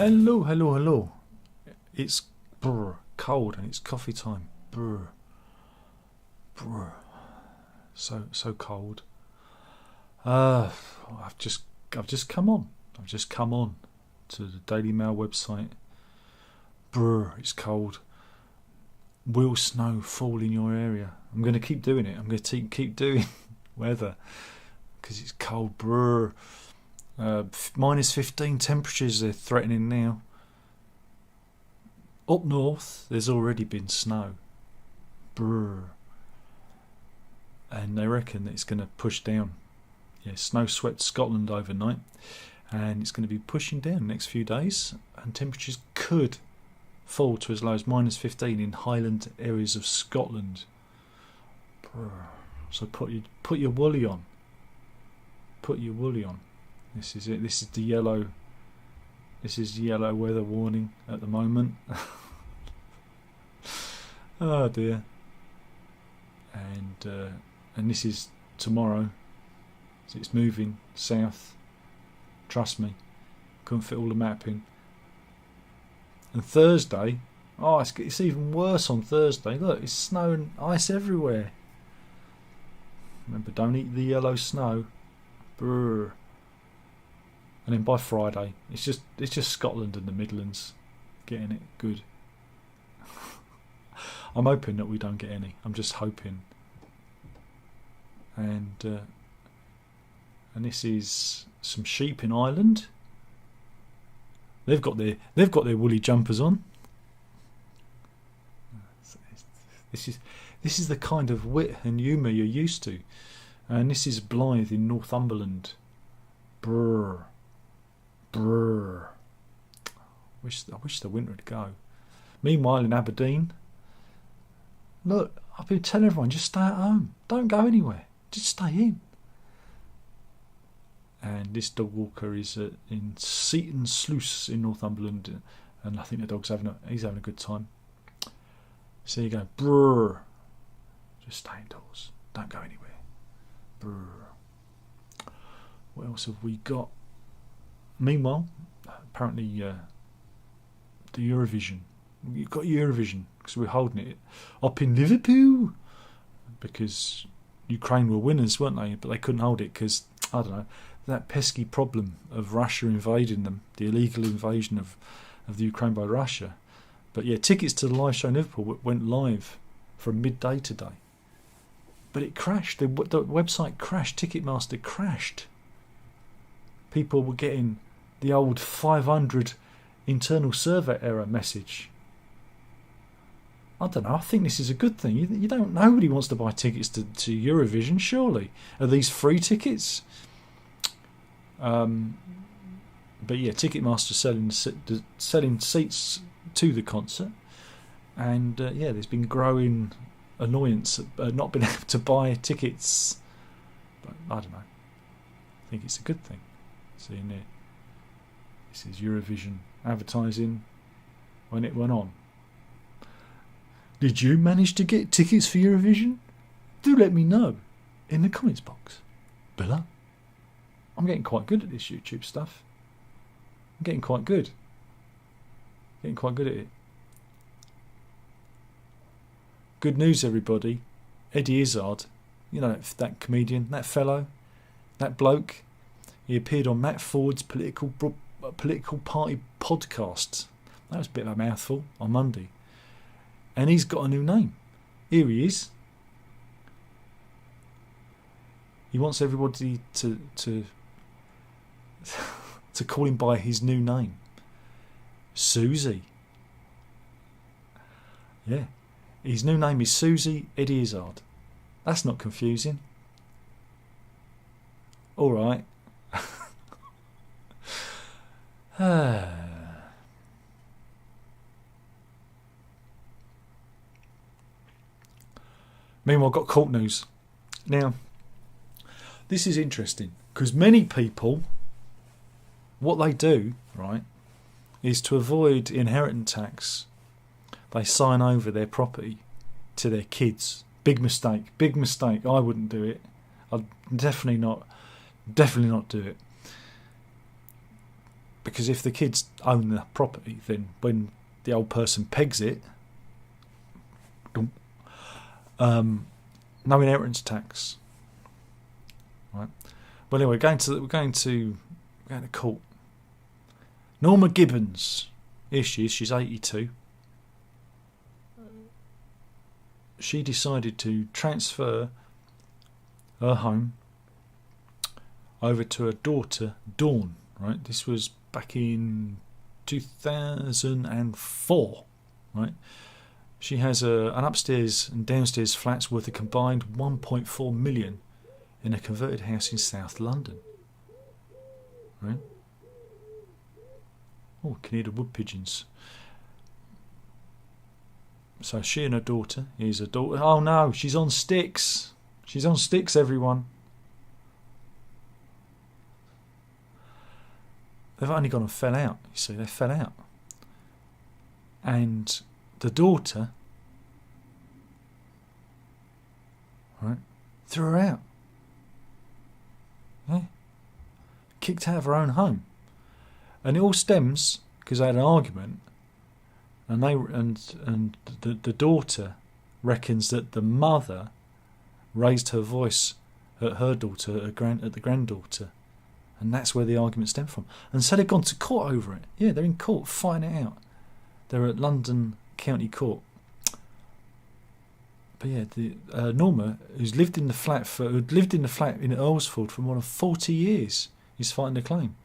Hello, hello, hello. It's cold and it's coffee time. So cold. I've just come on. I've just come on to the Daily Mail website. It's cold. Will snow fall in your area? I'm going to keep doing it. I'm going to keep doing weather because it's cold. Minus 15 temperatures they're threatening now. Up north, there's already been snow. And they reckon that it's going to push down. Yeah, snow swept Scotland overnight, and it's going to be pushing down the next few days, and temperatures could fall to as low as minus 15 in highland areas of Scotland. So put your woolly on. Put your woolly on. This is it. This is the yellow. This is yellow weather warning at the moment. Oh dear. And this is tomorrow. So it's moving south. Trust me. Couldn't fit all the map in. And Thursday. Oh, it's even worse on Thursday. Look, it's snow and ice everywhere. Remember, don't eat the yellow snow. And then by Friday, it's just Scotland and the Midlands getting it good. I'm hoping that we don't get any. I'm just hoping. And this is some sheep in Ireland. They've got their woolly jumpers on. This is the kind of wit and humour you're used to. And this is Blythe in Northumberland. I wish the winter would go. Meanwhile in Aberdeen, look, I've been telling everyone, just stay at home. Don't go anywhere. Just stay in. And this dog walker is in Seaton Sluice in Northumberland, and I think the dog's having a good time. So you go, just stay indoors. Don't go anywhere. What else have we got? Meanwhile, apparently the Eurovision. You've got Eurovision because we're holding it up in Liverpool because Ukraine were winners, weren't they? But they couldn't hold it because, I don't know, that pesky problem of Russia invading them, the illegal invasion of the Ukraine by Russia. But yeah, tickets to the live show in Liverpool went live from midday today. But it crashed. The website crashed. Ticketmaster crashed. People were getting the old 500 internal server error message. I don't know. I think this is a good thing. You don't. Nobody wants to buy tickets to Eurovision. Surely, are these free tickets? But yeah, Ticketmaster selling seats to the concert, and yeah, there's been growing annoyance at not being able to buy tickets. But I don't know. I think it's a good thing. See in there. This is Eurovision advertising when it went on. Did you manage to get tickets for Eurovision? Do let me know in the comments box below. I'm getting quite good at this YouTube stuff. I'm getting quite good. Getting quite good at it. Good news, everybody. Eddie Izzard, you know that comedian, that fellow, that bloke. He appeared on Matt Ford's political party podcast. That was a bit of a mouthful on Monday. And he's got a new name. Here he is. He wants everybody to call him by his new name. Suzie. Yeah. His new name is Suzie Eddie Izzard. That's not confusing. All right. Meanwhile, I've got court news. Now, this is interesting because many people, what they do, right, is to avoid inheritance tax, they sign over their property to their kids. Big mistake. Big mistake. I wouldn't do it. I'd definitely not do it. because if the kids own the property, then when the old person pegs it, no inheritance tax. Right. Well, anyway, we're going to court. Norma Gibbons, here she is. She's 82. She decided to transfer her home over to her daughter, Dawn. Right. This was back in 2004. Right. She has an upstairs and downstairs flats worth a combined 1.4 million in a converted house in South London. Right? Oh, can hear the wood pigeons. So she and her daughter. Here's her daughter. Oh no, she's on sticks. She's on sticks, everyone. They've only gone and fell out. You see, they fell out. And the daughter, right, threw her out. Yeah. Kicked out of her own home. And it all stems because they had an argument, and the daughter reckons that the mother raised her voice at her daughter, at the granddaughter, and that's where the argument stemmed from. And so they've gone to court over it. Yeah, they're in court fighting it out. They're at London County Court. But yeah, Norma, who'd lived in the flat in Earlsford for more than 40 years, is fighting the claim.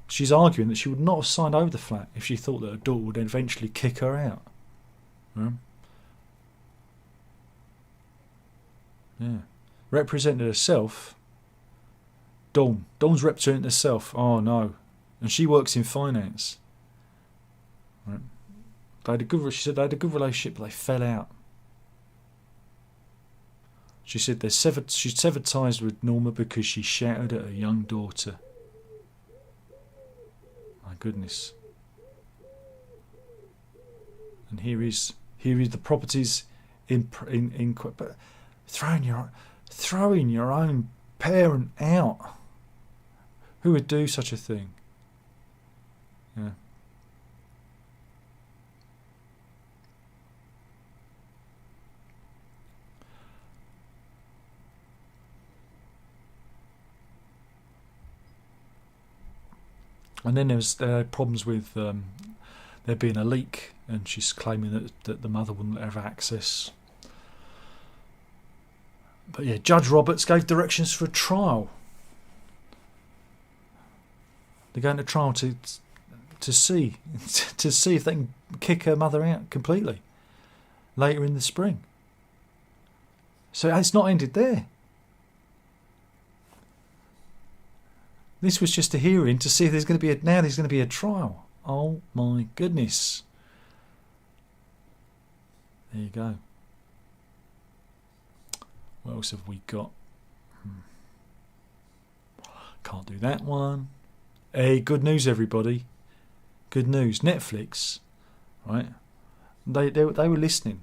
She's arguing that she would not have signed over the flat if she thought that her daughter would eventually kick her out. Yeah. Represented herself. Dawn's representing herself. Oh no. And she works in finance. Right. She said they had a good relationship, but they fell out. She said she severed ties with Norma because she shouted at her young daughter. My goodness. And here is the properties in but throwing your own parent out. Who would do such a thing? Yeah. And then there are problems with there being a leak, and she's claiming that the mother wouldn't let her have access. But yeah, Judge Roberts gave directions for a trial. They're going to trial to see if they can kick her mother out completely later in the spring. So it's not ended there. This was just a hearing to see if there's going to be a trial. Oh my goodness. There you go. What else have we got? Can't do that one. Hey, good news, everybody. Good news. Netflix, right? They were listening.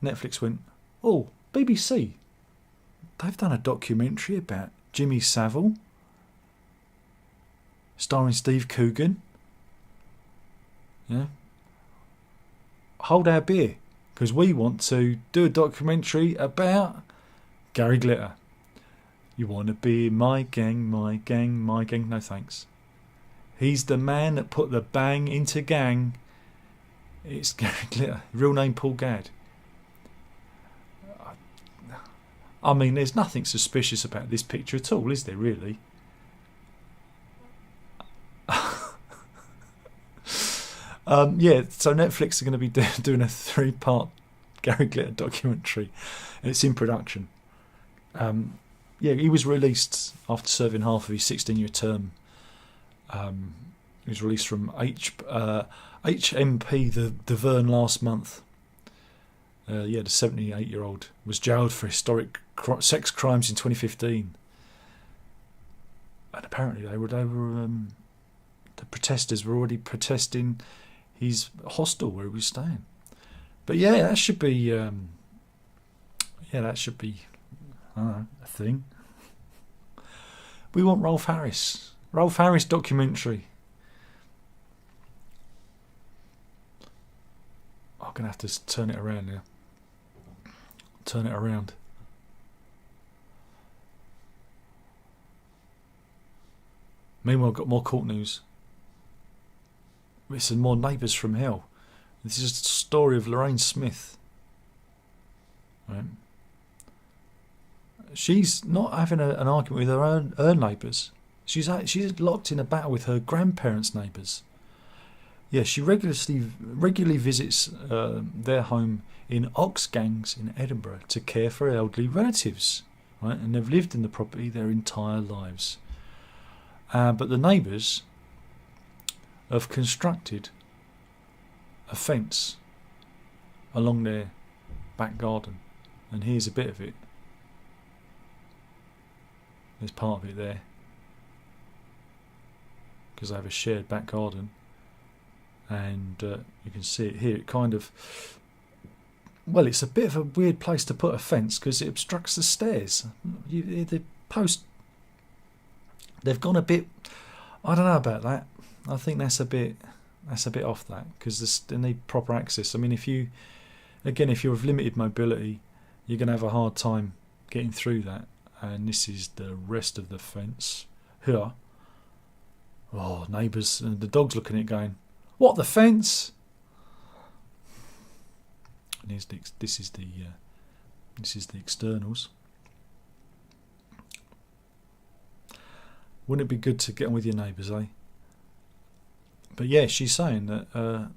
Netflix went, oh, BBC. They've done a documentary about Jimmy Savile, starring Steve Coogan. Yeah. Hold our beer, because we want to do a documentary about Gary Glitter. You want to be in my gang, my gang, my gang? No thanks. He's the man that put the bang into gang. It's Gary Glitter. Real name Paul Gadd. I mean, there's nothing suspicious about this picture at all, is there really? Yeah, so Netflix are going to be doing a 3-part Gary Glitter documentary. It's in production. Yeah, he was released after serving half of his 16-year term. He was released from HMP the Verne last month. The 78-year-old was jailed for historic sex crimes in 2015. And apparently the protesters were already protesting his hostel where he was staying. But yeah, that should be I don't know, a thing. We want Rolf Harris. Rolf Harris documentary. I'm going to have to turn it around now. Turn it around. Meanwhile, I've got more court news. It's more Neighbours from Hell. This is the story of Lorraine Smith. Right. She's not having an argument with her neighbours. She's locked in a battle with her grandparents' neighbours. Yeah, she regularly visits their home in Oxgangs in Edinburgh to care for elderly relatives, right? And they've lived in the property their entire lives. But the neighbours have constructed a fence along their back garden, and here's a bit of it. There's part of it there because they have a shared back garden, and you can see it here. It kind of, well, it's a bit of a weird place to put a fence because it obstructs the stairs. The post, they've gone a bit, I don't know about that. I think that's a bit off that, because they need proper access. I mean, if you're of limited mobility, you're going to have a hard time getting through that. And this is the rest of the fence here. Oh, neighbours, and the dog's looking at it going, "What, the fence?" And here's this is the externals. Wouldn't it be good to get on with your neighbours, eh? But yeah, she's saying that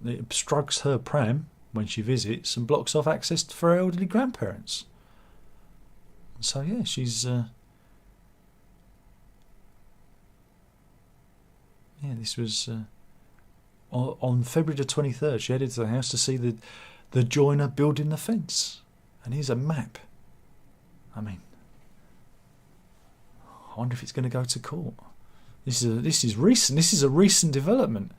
it obstructs her pram when she visits and blocks off access for her elderly grandparents. So yeah, she's this was on February the 23rd. She headed to the house to see the joiner building the fence. And here's a map. I mean, I wonder if it's going to go to court. This is recent. This is a recent development.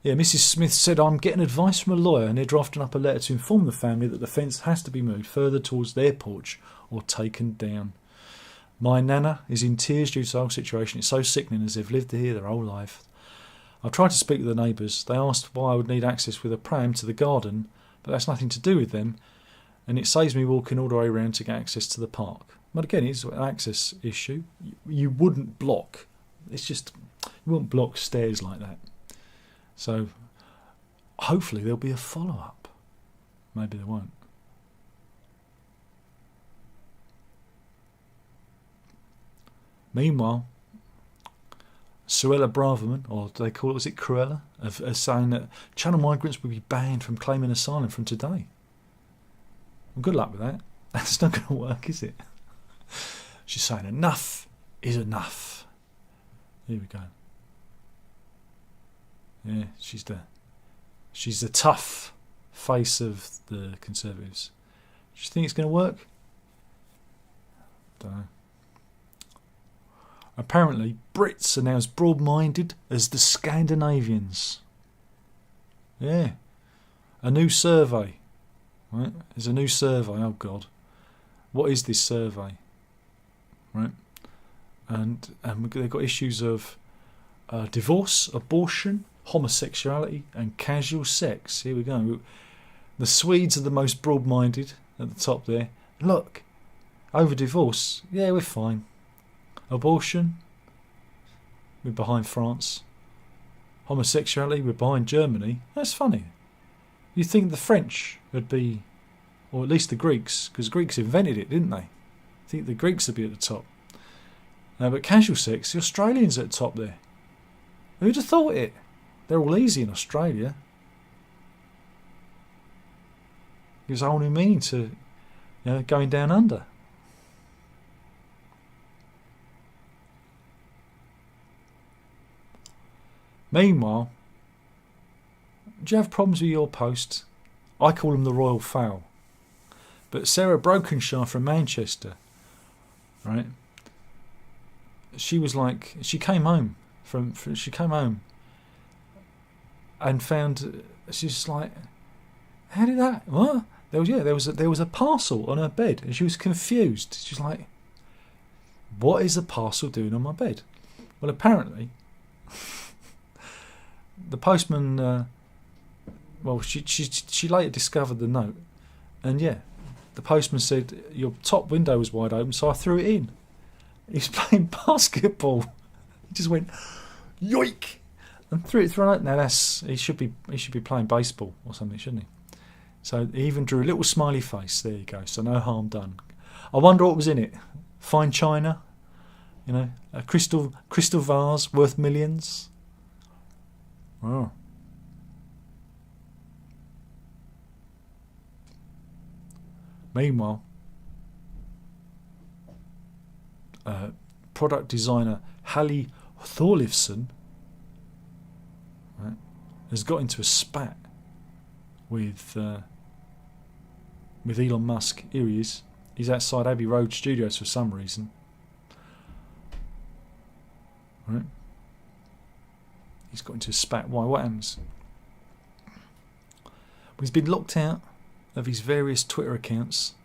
Yeah, Mrs. Smith said, "I'm getting advice from a lawyer and they're drafting up a letter to inform the family that the fence has to be moved further towards their porch or taken down. My nana is in tears due to the whole situation. It's so sickening as they've lived here their whole life. I've tried to speak to the neighbours. They asked why I would need access with a pram to the garden, but that's nothing to do with them, and it saves me walking all the way around to get access to the park." But again, it's an access issue. You wouldn't block. It's just, you wouldn't block stairs like that. So hopefully there'll be a follow-up. Maybe there won't. Meanwhile, Suella Braverman, or do they call it, was it Cruella, are saying that channel migrants will be banned from claiming asylum from today. Well, good luck with that. That's not going to work, is it? She's saying enough is enough. Here we go. Yeah, she's the tough face of the Conservatives. Do you think it's going to work? Don't know. Apparently, Brits are now as broadminded as the Scandinavians. Yeah. A new survey. Right? There's a new survey. Oh, God. What is this survey? Right? And they've got issues of divorce, abortion, homosexuality and casual sex. Here we go. The Swedes are the most broad-minded at the top there. Look, over divorce, yeah, we're fine. Abortion, we're behind France. Homosexuality, we're behind Germany. That's funny. You'd think the French would be, or at least the Greeks, because Greeks invented it, didn't they? I think the Greeks would be at the top. But casual sex, the Australians are at the top there. Who'd have thought it? They're all easy in Australia. Gives a whole new meaning to going down under. Meanwhile, do you have problems with your post? I call them the Royal Fowl. But Sarah Brokenshire from Manchester, right? She was like, she came home and found, she's like, how did that? What? There was a parcel on her bed, and she was confused. She's like, what is a parcel doing on my bed? Well, apparently, The postman, well, she later discovered the note, and yeah, the postman said your top window was wide open, so I threw it in. He's playing basketball. He just went yoink and threw it through. Now he should be playing baseball or something, shouldn't he? So he even drew a little smiley face. There you go. So no harm done. I wonder what was in it. Fine china, a crystal vase worth millions. Oh. Meanwhile, product designer Hallie Thorleifson, right, has got into a spat with Elon Musk. Here he is. He's outside Abbey Road Studios for some reason. Right. He's got into a spat. Why? What happens? Well, he's been locked out of his various Twitter accounts.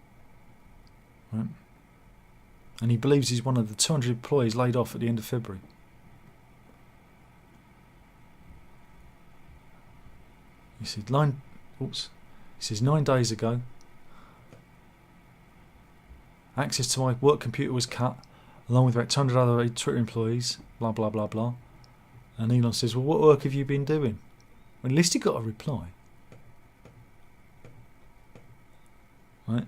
Right. And he believes he's one of the 200 employees laid off at the end of February. He said 9 days ago, access to my work computer was cut, along with about 200 other Twitter employees, blah, blah, blah, blah. And Elon says, well, what work have you been doing? Well, at least he got a reply. Right?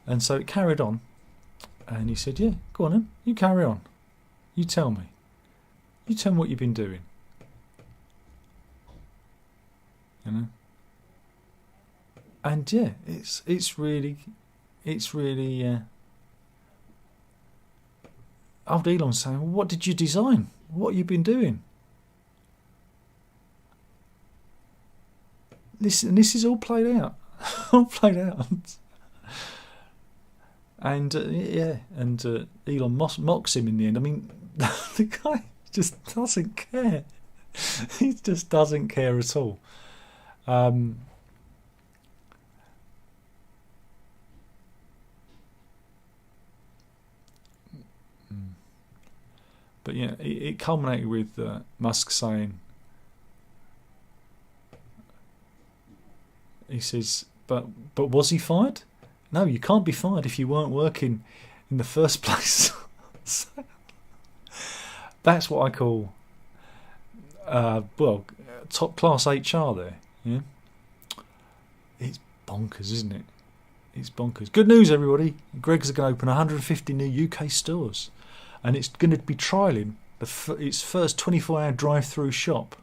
And so it carried on. And he said, yeah, go on then. You carry on. You tell me. You tell me what you've been doing. And yeah, it's really old Elon's saying, well, what did you design? What have you been doing? This is all played out. All played out. And Elon mocks him in the end. I mean, the guy just doesn't care. He just doesn't care at all. But yeah, it culminated with Musk saying, he says, but was he fired? No, you can't be fired if you weren't working in the first place. So, that's what I call, top class HR there. Yeah, it's bonkers, isn't it? It's bonkers. Good news, everybody. Greggs are going to open 150 new UK stores, and it's going to be trialling its first 24-hour drive-through shop,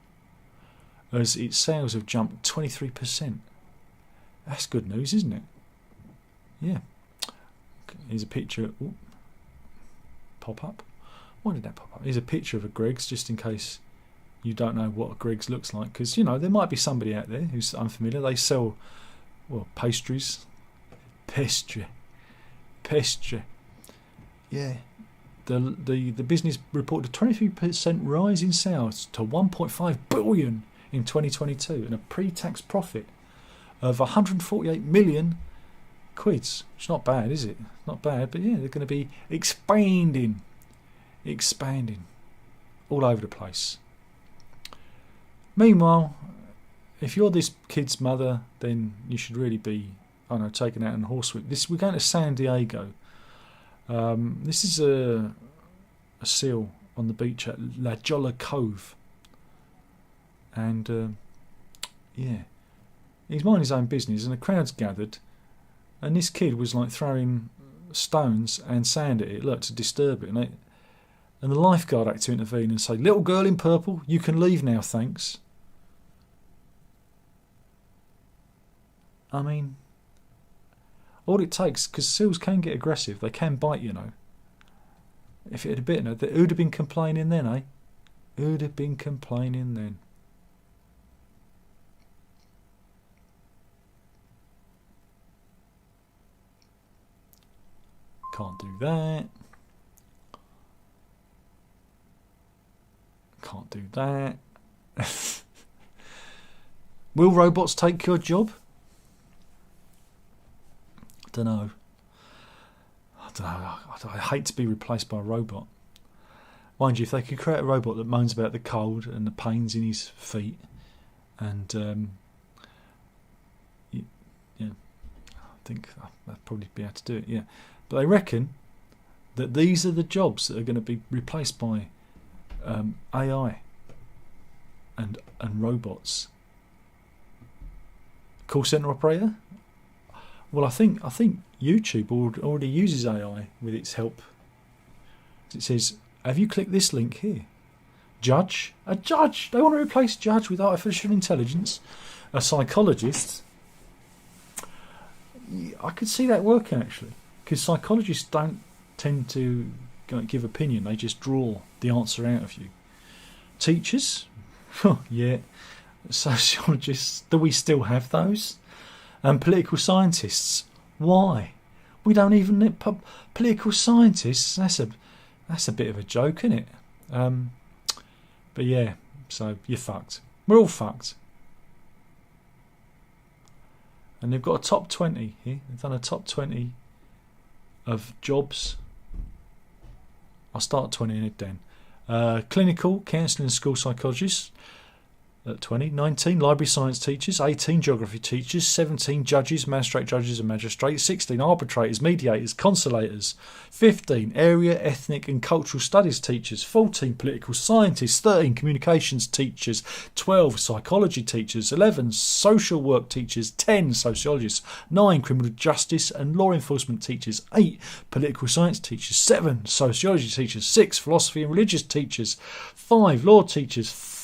as its sales have jumped 23%. That's good news, isn't it? Yeah. Here's a picture. Ooh. Pop up. Why did that pop up? Here's a picture of a Greggs, just in case you don't know what a Greggs looks like, because there might be somebody out there who's unfamiliar. They sell pastries. Pastry. Yeah. The business reported a 23% rise in sales to 1.5 billion in 2022 and a pre-tax profit of 148 million quids. It's not bad, is it? Not bad, but yeah, they're going to be expanding all over the place. Meanwhile, if you're this kid's mother, then you should really be, taken out on a horsewhip. We're going to San Diego. This is a seal on the beach at La Jolla Cove, and he's minding his own business, and the crowd's gathered, and this kid was like throwing stones and sand at it, to disturb it, and the lifeguard had to intervene and say, "Little girl in purple, you can leave now, thanks." I mean, all it takes, because seals can get aggressive, they can bite, If it had bitten her, who'd have been complaining then, eh? Who'd have been complaining then? Can't do that. Can't do that. Will robots take your job? Don't know. don't know. I hate to be replaced by a robot. Mind you, if they could create a robot that moans about the cold and the pains in his feet, and yeah, I think I'd probably be able to do it. Yeah, but they reckon that these are the jobs that are going to be replaced by AI and robots. Call center operator. Well, I think YouTube already uses AI with its help. It says, "Have you clicked this link here?" Judge, a judge. They want to replace judge with artificial intelligence. A psychologist. I could see that working actually, because psychologists don't tend to give opinion. They just draw the answer out of you. Teachers, yeah. Sociologists, do we still have those? And political scientists, why? We don't even need political scientists. That's a bit of a joke, isn't it? But yeah, so you're fucked. We're all fucked. And they've got a top 20 here. They've done a top 20 of jobs. I'll start at 20 and head down. Clinical, counselling and school psychologists at 20. 19, library science teachers. 18, geography teachers. 17, judges, magistrate judges and magistrates. 16, arbitrators, mediators, consulators. 15, area, ethnic and cultural studies teachers. 14, political scientists. 13, communications teachers. 12, psychology teachers. 11, social work teachers. 10, sociologists. 9, criminal justice and law enforcement teachers. 8, political science teachers. 7, sociology teachers. 6, philosophy and religious teachers. 5, law teachers.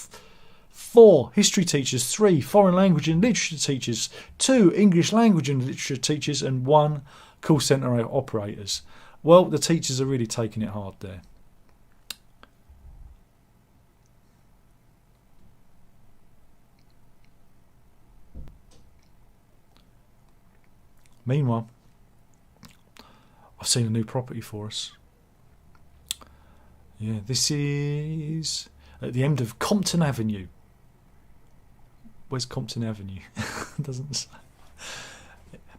4, history teachers. 3, foreign language and literature teachers. 2, English language and literature teachers. And 1, call centre operators. Well, the teachers are really taking it hard there. Meanwhile, I've seen a new property for us. Yeah, this is at the end of Compton Avenue. Where's Compton Avenue? Doesn't say.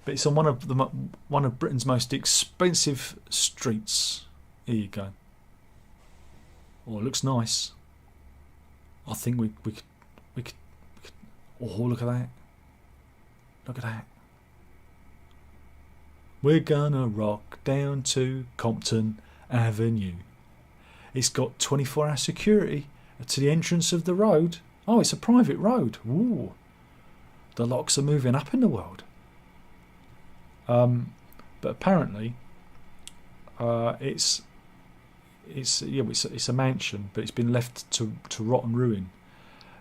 But it's on one of Britain's most expensive streets. Here you go. Oh, it looks nice. I think we could. Oh, look at that! Look at that! We're gonna rock down to Compton Avenue. It's got 24-hour security to the entrance of the road. Oh, it's a private road. Ooh. The locks are moving up in the world. But apparently, it's a mansion, but it's been left to rot and ruin.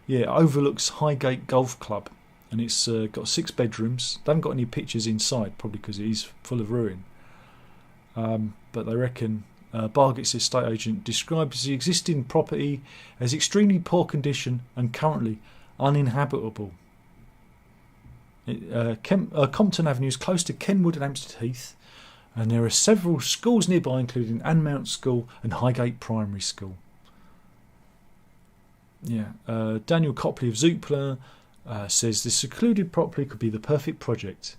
Yeah, it overlooks Highgate Golf Club, and it's got 6 bedrooms. They haven't got any pictures inside, probably because it is full of ruin. But they reckon Bargett's estate agent describes the existing property as extremely poor condition and currently uninhabitable. Compton Avenue is close to Kenwood and Hampstead Heath, and there are several schools nearby, including Anmount School and Highgate Primary School. Yeah, Daniel Copley of Zoopla says this secluded property could be the perfect project.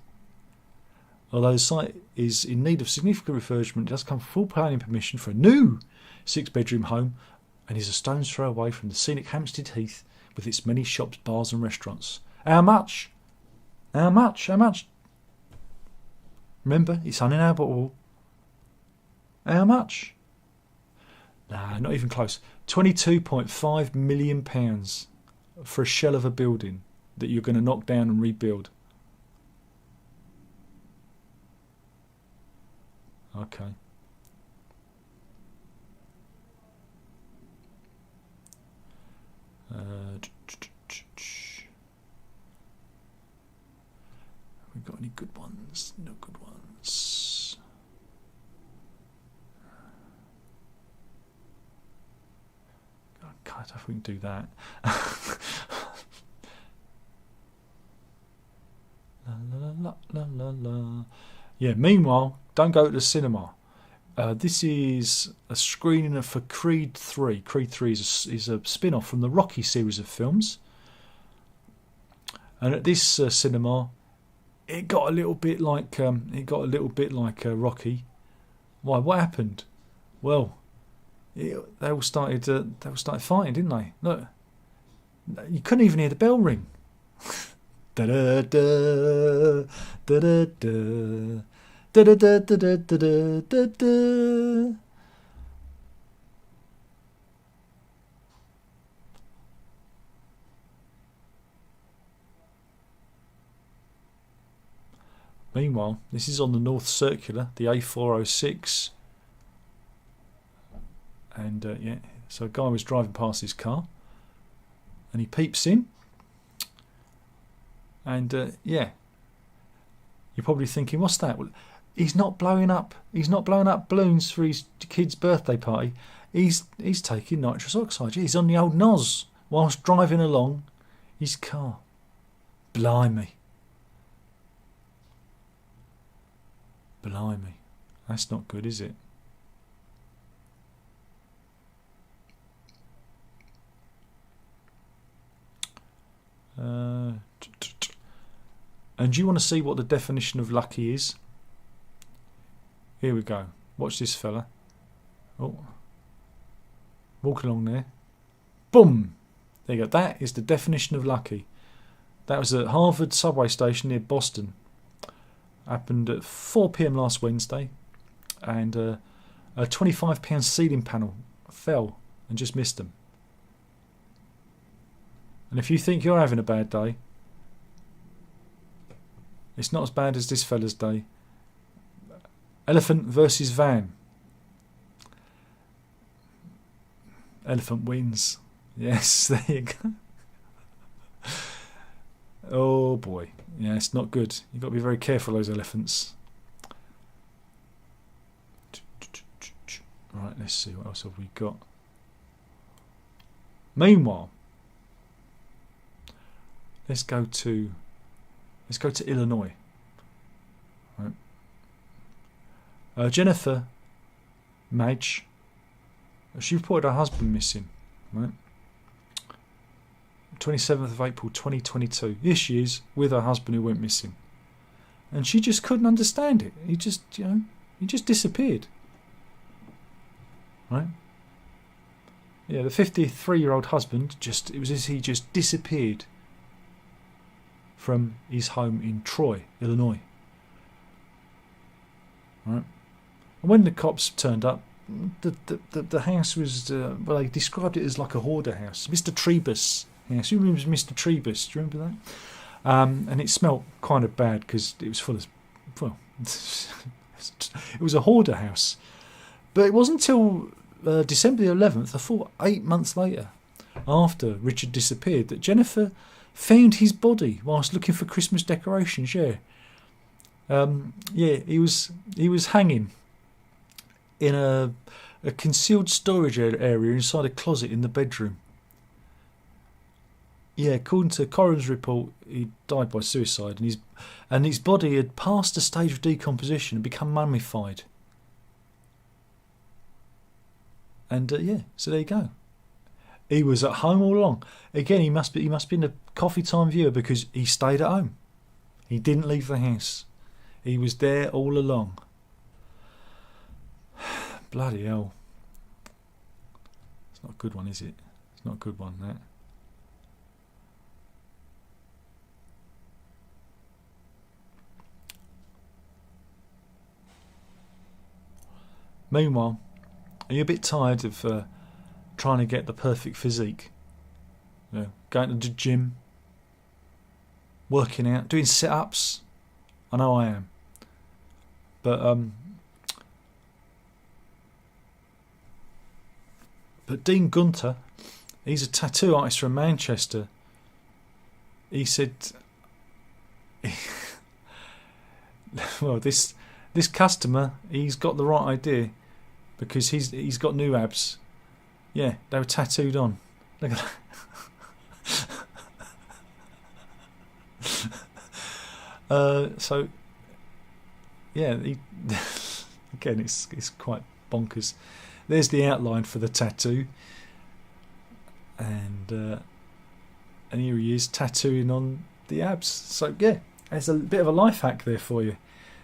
Although the site is in need of significant refurbishment, it does come for full planning permission for a new 6-bedroom home and is a stone's throw away from the scenic Hampstead Heath with its many shops, bars and restaurants. How much? How much? How much? Remember, it's uninhabitable. How much? Nah, not even close. £22.5 million for a shell of a building that you're going to knock down and rebuild. Okay. Have we got any good ones? No good ones. God, I don't know if we can do that. La, la, la, la, la. Yeah, meanwhile, don't go to the cinema. This is a screening for Creed 3. Creed 3 is a spin-off from the Rocky series of films. And at this cinema, it got a little bit like Rocky. Why? What happened? Well, they all started fighting, didn't they? Look, you couldn't even hear the bell ring. Da da da da da da da da da da da da da. Meanwhile, this is on the North Circular, the A406. And yeah, so a guy was driving past his car and he peeps in. And yeah, you're probably thinking, what's that? Well, he's not blowing up balloons for his kid's birthday party. He's taking nitrous oxide. He's on the old nos whilst driving along his car. Blimey. Blimey. That's not good, is it? And do you want to see what the definition of lucky is? Here we go. Watch this fella. Oh. Walk along there. Boom! There you go. That is the definition of lucky. That was at Harvard subway station near Boston. Happened at 4 p.m. last Wednesday. And a £25 ceiling panel fell and just missed them. And if you think you're having a bad day, it's not as bad as this fella's day. Elephant versus van. Elephant wins. Yes, there you go. Oh boy. Yeah, it's not good. You've got to be very careful, those elephants. Right, let's see, what else have we got? Meanwhile, let's go to Illinois. Right. Jennifer Madge, she reported her husband missing. Right. 27th of April 2022. Here she is with her husband who went missing, and she just couldn't understand it. He just disappeared. Right. Yeah, the 53-year-old husband it was as he just disappeared from his home in Troy, Illinois. Right. And when the cops turned up, the house was they described it as like a hoarder house. Mr. Trebus house. Who remembers Mr. Trebus? Do you remember that? And it smelt kind of bad because it was full of, well, it was a hoarder house. But it wasn't until December the 11th, a full 8 months later, after Richard disappeared, that Jennifer found his body whilst looking for Christmas decorations. Yeah, he was hanging in a concealed storage area inside a closet in the bedroom. Yeah, according to coroner's report, he died by suicide, and his body had passed a stage of decomposition and become mummified. And yeah, so there you go. He was at home all along. Again, he must be a coffee time viewer because he stayed at home. He didn't leave the house. He was there all along. Bloody hell. It's not a good one, is it? It's not a good one, that. Meanwhile, are you a bit tired of trying to get the perfect physique? You know, going to the gym, working out, doing sit-ups? I know I am. But Dean Gunter, he's a tattoo artist from Manchester. He said, well, this customer, he's got the right idea because he's got new abs. Yeah, they were tattooed on. Look at that. So yeah, again, it's quite bonkers. There's the outline for the tattoo, and here he is tattooing on the abs. So yeah, there's a bit of a life hack there for you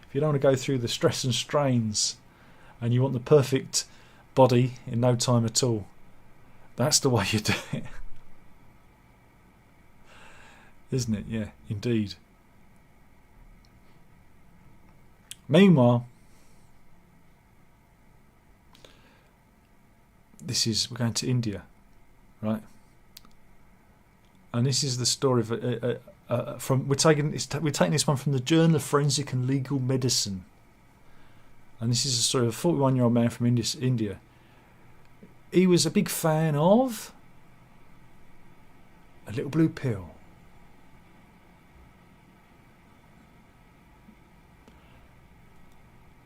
if you don't want to go through the stress and strains and you want the perfect body in no time at all, that's the way you do it. Isn't it? Yeah, indeed. Meanwhile, we're going to India, right? And this is the story of we're taking this one from the Journal of Forensic and Legal Medicine. And this is a story of a 41-year-old man from India. He was a big fan of a little blue pill.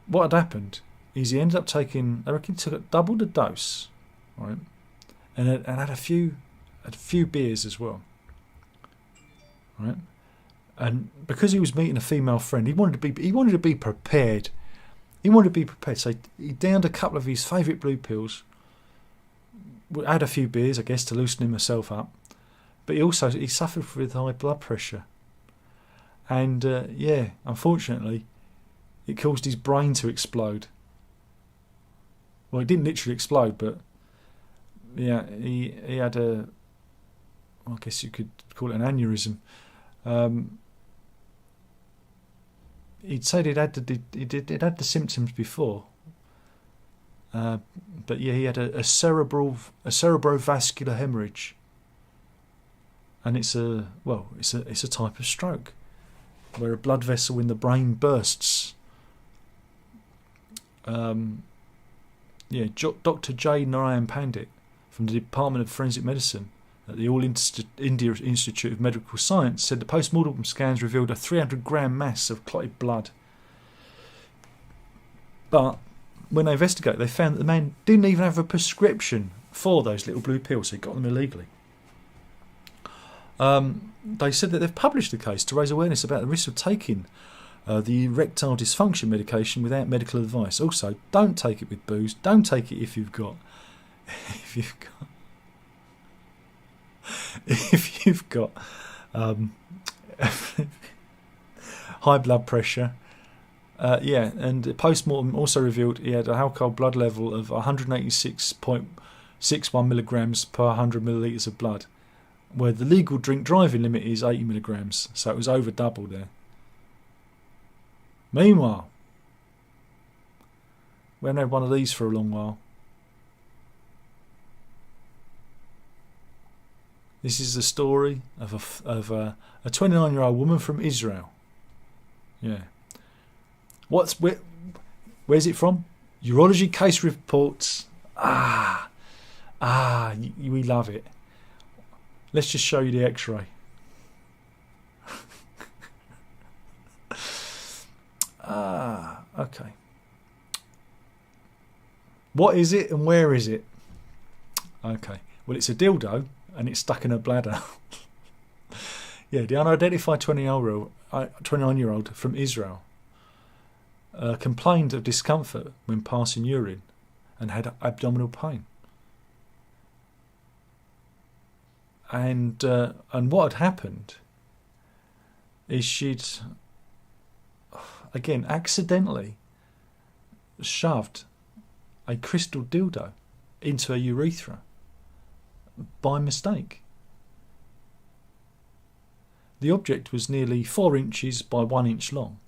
What had happened is he ended up taking, I reckon he took double the dose, right? And had a few beers as well, right? And because he was meeting a female friend, he wanted to be prepared. He wanted to be prepared. So he downed a couple of his favourite blue pills, had a few beers, I guess, to loosen himself up. But he suffered with high blood pressure. And unfortunately, it caused his brain to explode. Well, it didn't literally explode, but yeah, he had I guess you could call it an aneurysm. He'd said he'd had the symptoms before, but yeah, he had a cerebrovascular hemorrhage, and it's a type of stroke where a blood vessel in the brain bursts. Dr. J. Narayan Pandit from the Department of Forensic Medicine at the All India Institute of Medical Science said the post-mortem scans revealed a 300-gram mass of clotted blood. But when they investigated, they found that the man didn't even have a prescription for those little blue pills, so he got them illegally. They said that they've published the case to raise awareness about the risks of taking the erectile dysfunction medication without medical advice. Also, don't take it with booze. Don't take it if you've got high blood pressure. And the post-mortem also revealed he had an alcohol blood level of 186.61 milligrams per 100 millilitres of blood, where the legal drink driving limit is 80 milligrams, so it was over double there. Meanwhile, we haven't had one of these for a long while. This is the story of a 29-year-old woman from Israel. Yeah. Where's it from? Urology case reports. We love it. Let's just show you the X-ray. Okay. What is it and where is it? Okay. Well, it's a dildo and it's stuck in her bladder. Yeah, the unidentified 29-year-old from Israel complained of discomfort when passing urine and had abdominal pain. And what had happened is she'd again accidentally shoved a crystal dildo into her urethra by mistake. The object was nearly 4 inches by 1 inch long,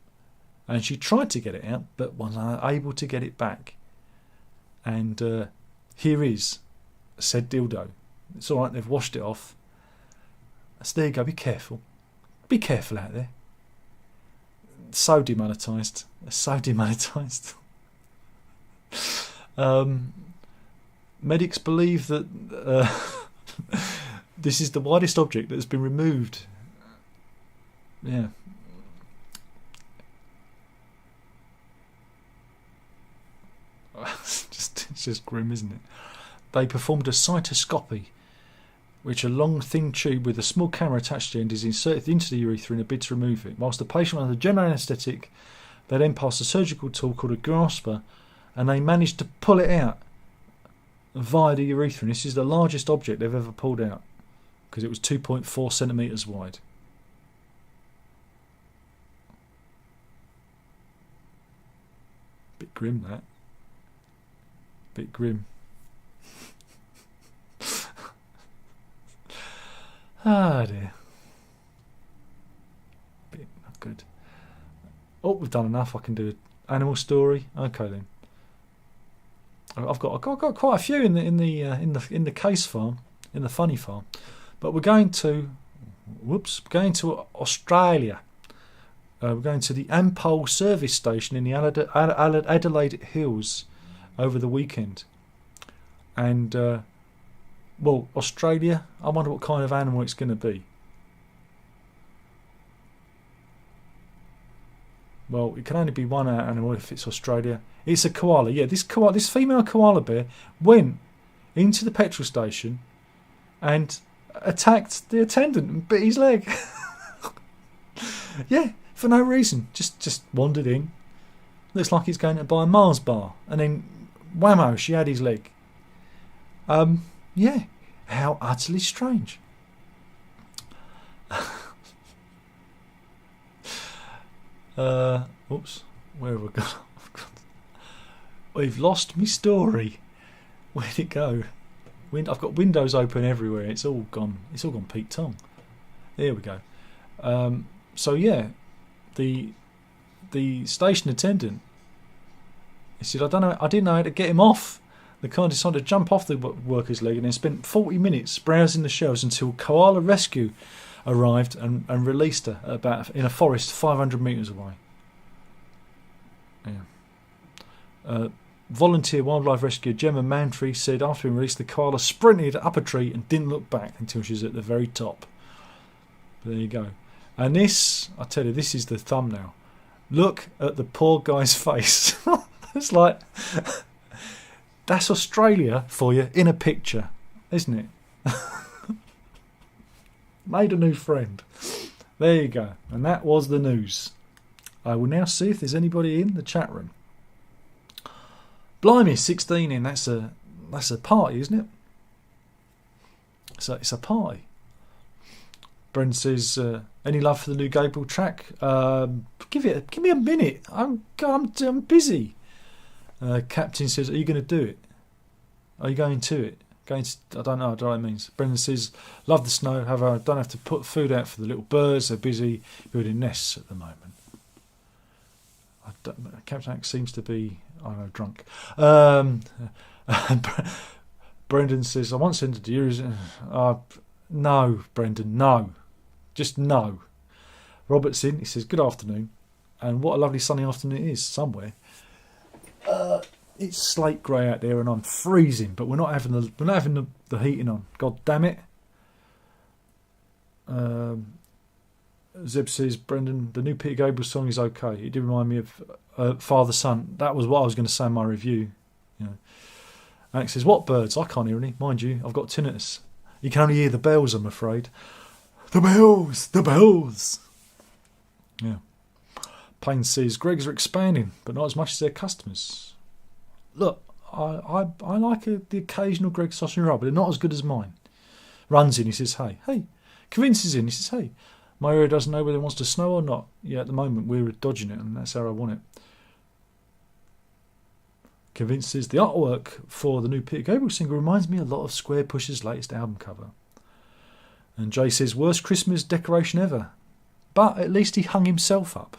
and she tried to get it out but was unable to get it back. And here is said dildo. It's alright, they've washed it off. So there you go, be careful. Be careful out there. So demonetized. So demonetized. Medics believe that this is the widest object that has been removed. Yeah. It's just grim, isn't it? They performed a cytoscopy, which a long thin tube with a small camera attached to the end is inserted into the urethra in a bid to remove it. Whilst the patient was under general anaesthetic, they then passed a surgical tool called a grasper, and they managed to pull it out via the urethra. And this is the largest object they've ever pulled out, because it was 2.4 centimetres wide. Bit grim, that. bit grim. Ah dear. Bit not good. Oh, we've done enough. I can do an animal story. Okay then. I've got quite a few in the case farm, in the funny farm, but we're going to Australia. We're going to the Ampol service station in the Adelaide Hills over the weekend, and Australia. I wonder what kind of animal it's going to be. Well, it can only be one animal if it's Australia. It's a koala. Yeah, this female koala bear went into the petrol station and attacked the attendant and bit his leg. Yeah, for no reason. Just wandered in. Looks like he's going to buy a Mars bar, and then whammo, she had his leg. Yeah, how utterly strange. Oops, where have we gone? We've lost me story. Where'd it go? I've got windows open everywhere. It's all gone. It's all gone Pete Tong. There we go. So yeah, the station attendant. He said, I didn't know how to get him off. The car decided to jump off the worker's leg and then spent 40 minutes browsing the shelves until Koala Rescue arrived and released her in a forest 500 metres away. Yeah. Volunteer wildlife rescuer Gemma Mantry said after being released, the koala sprinted up a tree and didn't look back until she was at the very top. There you go. And this, I tell you, this is the thumbnail. Look at the poor guy's face. It's like, that's Australia for you in a picture, isn't it? Made a new friend. There you go. And that was the news. I will now see if there's anybody in the chat room. Blimey, 16 in. That's a party, isn't it? So it's a party. Brendan says, any love for the new Gabriel track? Give me a minute. I'm busy. Captain says, are you going to do it? Are you going to it? I don't know what it means. Brendan says, love the snow. However, I don't have to put food out for the little birds. They're busy building nests at the moment. Captain Axe seems to be, I don't know, drunk. Brendan says, I once entered the Eurozone. No, Brendan, no. Just no. Robert's in. He says, good afternoon. And what a lovely sunny afternoon it is somewhere. It's slate grey out there and I'm freezing, but we're not having the heating on. God damn it. Zeb says, Brendan, the new Peter Gabriel song is okay. It did remind me of Father Son. That was what I was going to say in my review. You know. Alex says, what birds? I can't hear any. Mind you, I've got tinnitus. You can only hear the bells, I'm afraid. The bells! The bells! Yeah. Plain says, Greggs are expanding, but not as much as their customers. Look, I like the occasional Greggs sausage and roll, but they're not as good as mine. Runs in, he says, hey. Convinces in, he says, hey. My area doesn't know whether it wants to snow or not. Yeah, at the moment we're dodging it, and that's how I want it. Convinces the artwork for the new Peter Gabriel single reminds me a lot of Square Push's latest album cover. And Jay says, worst Christmas decoration ever. But at least he hung himself up.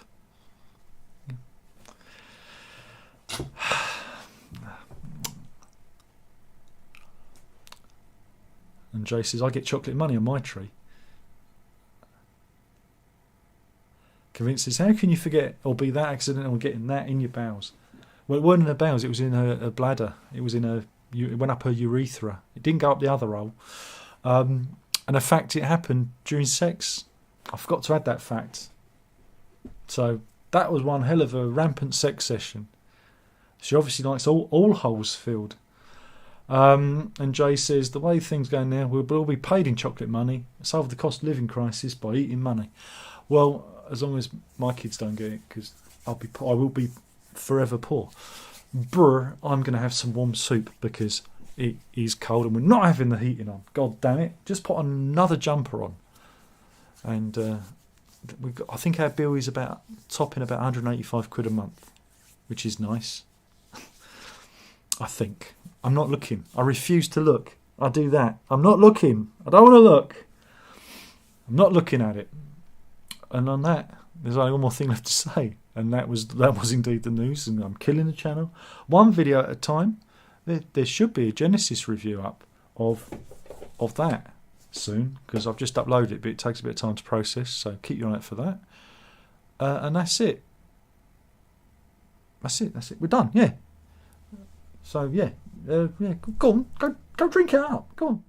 And Jay says, I get chocolate money on my tree. Convinces, how can you forget or be that accidental getting that in your bowels? Well, it wasn't in her bowels, it was in her bladder. It went up her urethra. It didn't go up the other hole. And in fact, it happened during sex. I forgot to add that fact. So that was one hell of a rampant sex session. She obviously likes all holes filled. And Jay says, the way things go now, we'll all be paid in chocolate money. Solve the cost of living crisis by eating money. Well, as long as my kids don't get it, because I will be forever poor. Brr, I'm going to have some warm soup because it is cold and we're not having the heating on. God damn it. Just put another jumper on. And I think our bill is topping about 185 quid a month, which is nice. I think. I'm not looking. I refuse to look. I do that. I'm not looking. I don't want to look. I'm not looking at it. And on that, there's only one more thing left to say. And that was indeed the news. And I'm killing the channel. One video at a time. There should be a Genesis review up of that soon. Because I've just uploaded it. But it takes a bit of time to process. So keep your eye out for that. And that's it. That's it. We're done. Yeah. So yeah. Go on. Go drink it up. Go on.